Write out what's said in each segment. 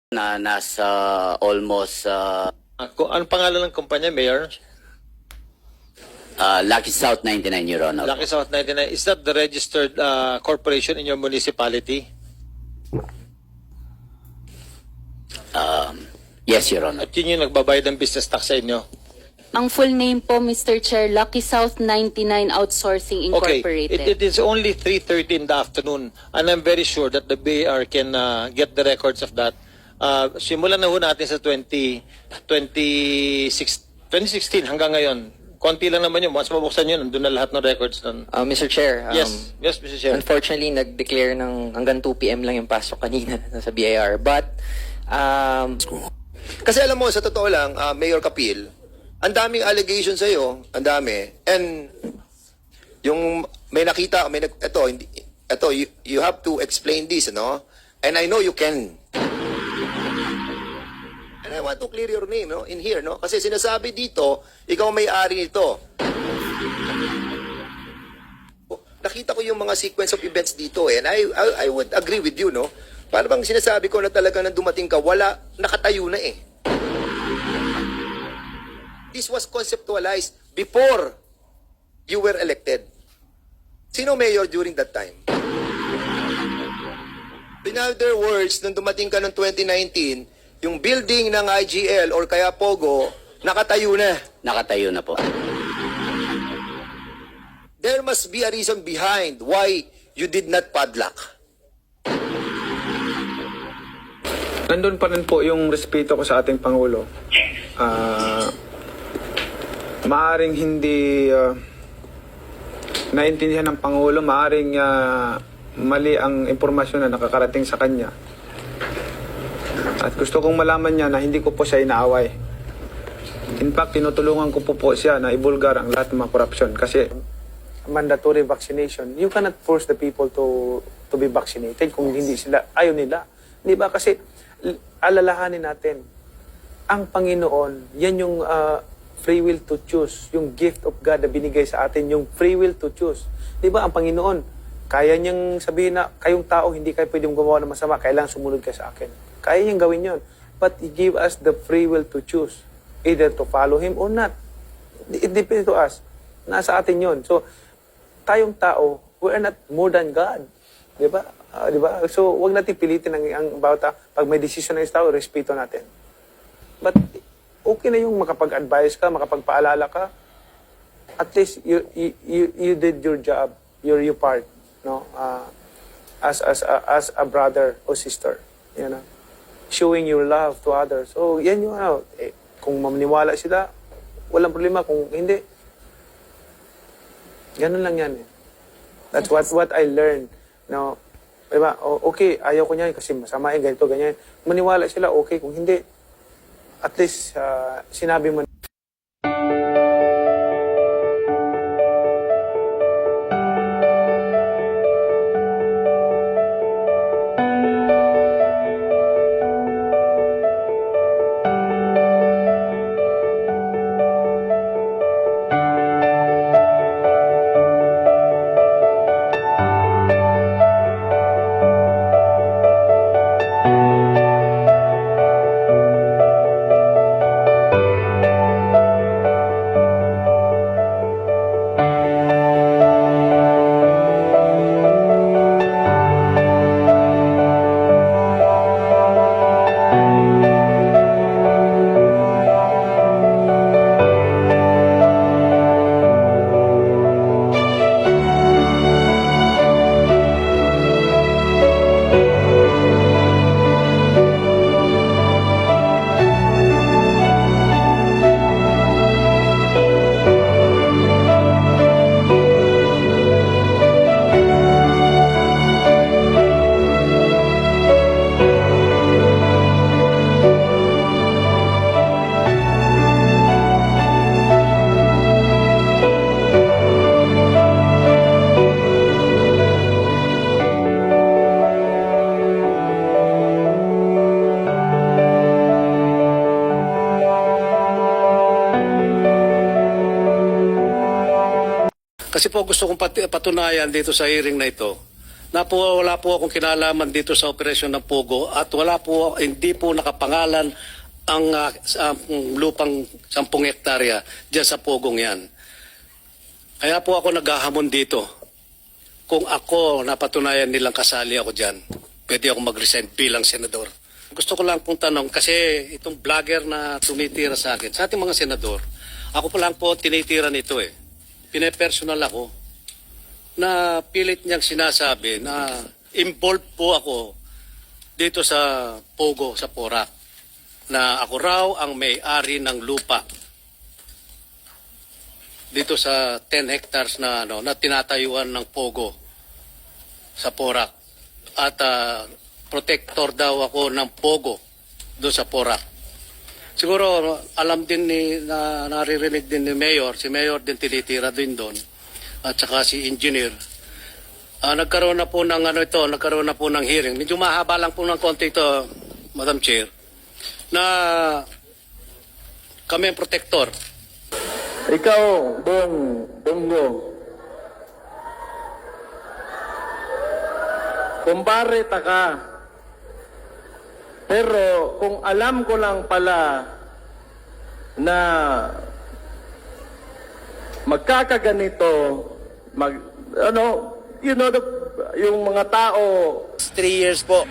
na nasa almost Anong pangalan ng kumpanya, Mayor? Lucky South 99, Your Honor. Lucky South 99. Is that the registered corporation in your municipality? Yes, Your Honor. At yun yung nagbabayad ng business tax sa inyo? Ang full name po, Mr. Chair, Lucky South 99 Outsourcing Okay, Incorporated. it is only 3:30 in the afternoon and I'm very sure that the BAR can get the records of that. Simulan na ho natin sa 2016 hanggang ngayon. Konti lang naman yun. Once mabuksan yun, nandun na lahat ng records nun. Mr. Chair, Yes, Mr. Chair. unfortunately, nag-declare ng hanggang 2 p.m. lang yung pasok kanina sa BIR. But, Kasi alam mo, sa totoo lang, Mayor Kapil, ang daming allegations sa'yo, ang dami. And yung may nakita, you have to explain this, no? And I know you can. And I want to clear your name, no? In here, no? Kasi sinasabi dito, ikaw may-ari nito. Nakita ko yung mga sequence of events dito, and I would agree with you, no? Para bang sinasabi ko na talaga nang dumating ka, nakatayo na eh. This was conceptualized before you were elected. Sino mayor during that time? In other words, nung dumating ka noong 2019, yung building ng IGL or kaya Pogo, nakatayo na. Nakatayo na po. There must be a reason behind why you did not padlock. Nandun pa rin po yung respeto ko sa ating Pangulo. Maaring hindi naintindihan ng Pangulo, maaring mali ang impormasyon na nakakarating sa kanya. At gusto kong malaman niya na hindi ko po siya inaaway. In fact, tinutulungan ko po siya na ibulgar ang lahat ng mga korupsyon. Kasi mandatory vaccination, you cannot force the people to be vaccinated kung hindi sila, ayaw nila. Di ba? Kasi alalahanin natin, ang Panginoon, yan yung free will to choose, yung gift of God na binigay sa atin, yung free will to choose. Di ba? Ang Panginoon, kaya niyang sabihin na kayong tao, hindi kayo pwedeng gumawa ng masama, kailangan sumunod kayo sa akin. Kaya niyang gawin yon. But He gave us the free will to choose, either to follow Him or not. It depends to us. Nasa atin yon. So, tayong tao, we are not more than God. Di ba? Di ba? So, wag natin pilitin ang bawat pag may decision ng tao, respeto natin. But, okay na yung makapag-advise ka, makapagpaalala ka. At least, you did your job, your part, no? As a brother or sister, you know? Showing your love to others. So, yan yung kung mamaniwala sila, walang problema. Kung hindi, ganun lang yan. That's what I learned. No, diba? Okay, ayaw ko niyan kasi masama ganito, ganyan. Maniwala sila, okay. Kung hindi, at least sinabi mo. Kasi po gusto kong patunayan dito sa hearing na ito wala po akong kinalaman dito sa operasyon ng Pogo at hindi po nakapangalan ang lupang 10 hektarya dyan sa Pogong yan. Kaya po ako naghahamon dito. Kung ako napatunayan nilang kasali ako dyan, pwede ako mag-resign bilang senador. Gusto ko lang pong tanong kasi itong vlogger na tumitira sa akin, sa ating mga senador, ako po lang po tinitira nito eh. Pinepersonal ako na pilit niyang sinasabi na involved po ako dito sa Pogo, sa Porac, na ako raw ang may-ari ng lupa dito sa 10 hectares na na tinatayuan ng Pogo sa Porac at protector daw ako ng Pogo doon sa Porac. Siguro alam din naririnig din ni Mayor, si Mayor din tinitira din doon at saka si Engineer. Nagkaroon na po ng nagkaroon na po ng hearing. Medyo mahaba lang po ng konti ito, Madam Chair, na kami ang protector. Ikaw, Bongo, kumpare ka. Pero kung alam ko lang pala na magkakaganito, yung mga tao 3 years po,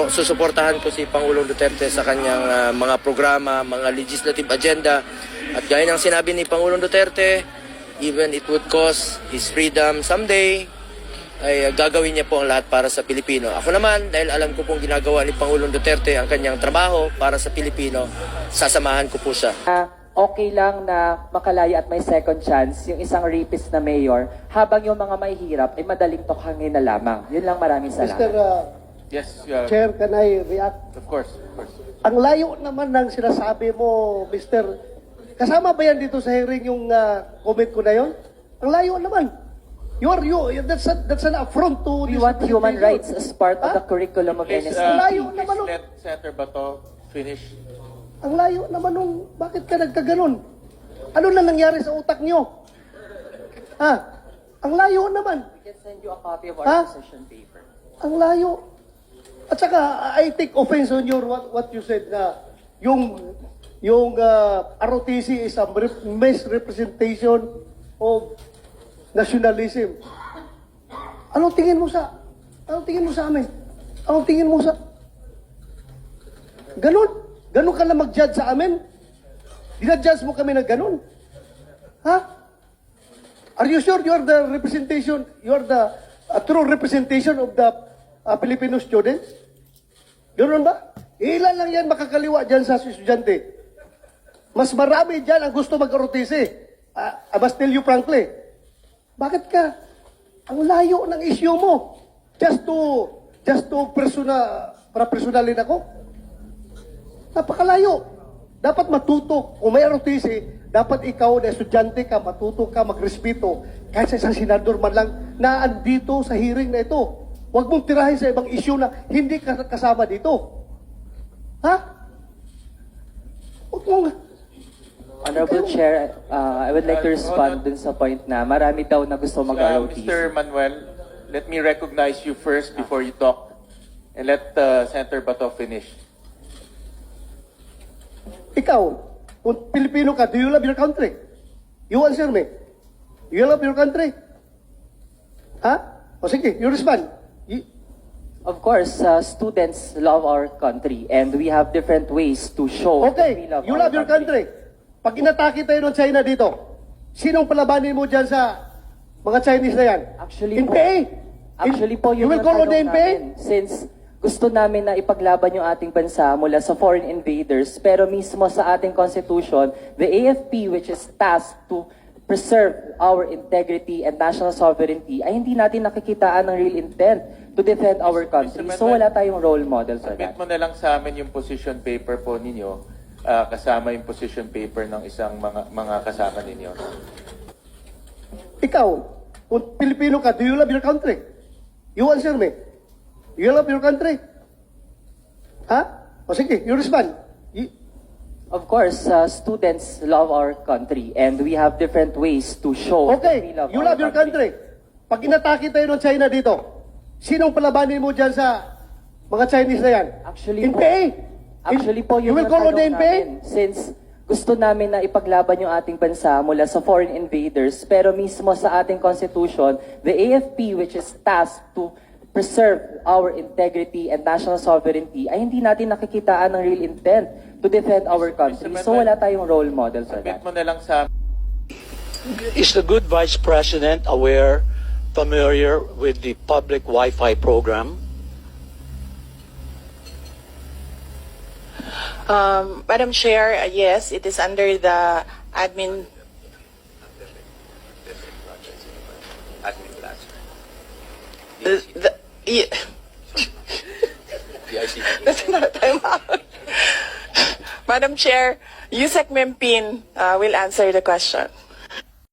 susuportahan ko si Pangulong Duterte sa kanyang mga programa, mga legislative agenda. At gaya ng sinabi ni Pangulong Duterte, even it would cost his freedom someday, ay gagawin niya po ang lahat para sa Pilipino. Ako naman, dahil alam ko pong ginagawa ni Pangulong Duterte ang kanyang trabaho para sa Pilipino, sasamahan ko po siya. Okay lang na makalaya at may second chance yung isang rapist na mayor habang yung mga mahihirap ay madaling tokhangin na lamang. Yun lang, maraming salamat. Yes, Chair, can I react? of course. Ang layo naman ng sinasabi mo, Mr. Kasama ba yan dito sa hearing yung comment ko na yon? Ang layo naman. That's an affront to We this want human presentation. rights as part of the curriculum of Please, NSC. Ang layo naman nun. let Senator Bato finish. Ang layo naman nung bakit ka nagkaganon? Ano na nangyari sa utak nyo? Ang layo naman. We can send you a copy of Ha? our position paper. Ang layo. At saka, I take offense on your what you said na yung ROTC is a misrepresentation of nationalism. Anong tingin mo sa amin? Anong tingin mo sa Ganon ka na mag-judge sa amin? Dinadjudge mo kami na ganon? Ha? Are you sure you are the true representation of the Filipino students? Ganon ba? Ilan lang yan makakaliwa dyan sa estudyante? Mas marami dyan ang gusto mag-ROTC. I must tell you frankly. Bakit ka? Ang layo ng issue mo. Just to personalin ako? Napakalayo. Dapat matuto. Kung may ROTC, dapat ikaw na estudyante ka, matuto ka, magrespeto. Kahit sa isang senador man lang na andito sa hearing na ito. Huwag mong tirahin sa ibang issue na hindi ka kasama dito. Ha? Huwag mong... Honorable Chair, I would like to respond dun sa point na marami daw na gusto mag-ROTC. Mr. Manuel, let me recognize you first before you talk. And let Senator Bato finish. Ikaw, kung Pilipino ka, do you love your country? You answer me. You love your country? Ha? O sige, you respond. Of course, students love our country and we have different ways to show that we Okay, love you our love your country. Pag inatake tayo ng China dito, sinong palabanin mo dyan sa mga Chinese na yan? Actually po, You yung will call on the tanong NPA? namin, since gusto namin na ipaglaban yung ating bansa mula sa foreign invaders, pero mismo sa ating constitution, the AFP, which is tasked to preserve our integrity and national sovereignty, ay hindi natin nakikitaan ng real intent to defend our country. So wala tayong role model for Submit that. mo na lang sa amin yung position paper po ninyo, kasama yung position paper ng isang mga kasama ninyo. Ikaw, kung Pilipino ka, do you love your country? You answer me. You love your country? Ha? O sige, you respond. Of course, students love our country and we have different ways to show that we Okay, love you our love your country. Pag inatake tayo ng China dito, Sinong palabanin mo dyan sa mga Chinese na yan? Actually po, NPA? actually po, You yun will ang call on the tanong NPA? namin. Since gusto namin na ipaglaban yung ating bansa mula sa foreign invaders, pero mismo sa ating constitution, the AFP, which is tasked to preserve our integrity and national sovereignty, ay hindi natin nakikitaan ng real intent to defend our country. So wala tayong role model for Submit that. mo na lang sa Is the good Vice President familiar with the public Wi-Fi program? Madam Chair, yes, it is under the admin. That's not a time out. Madam Chair, Yusek Mempin will answer the question.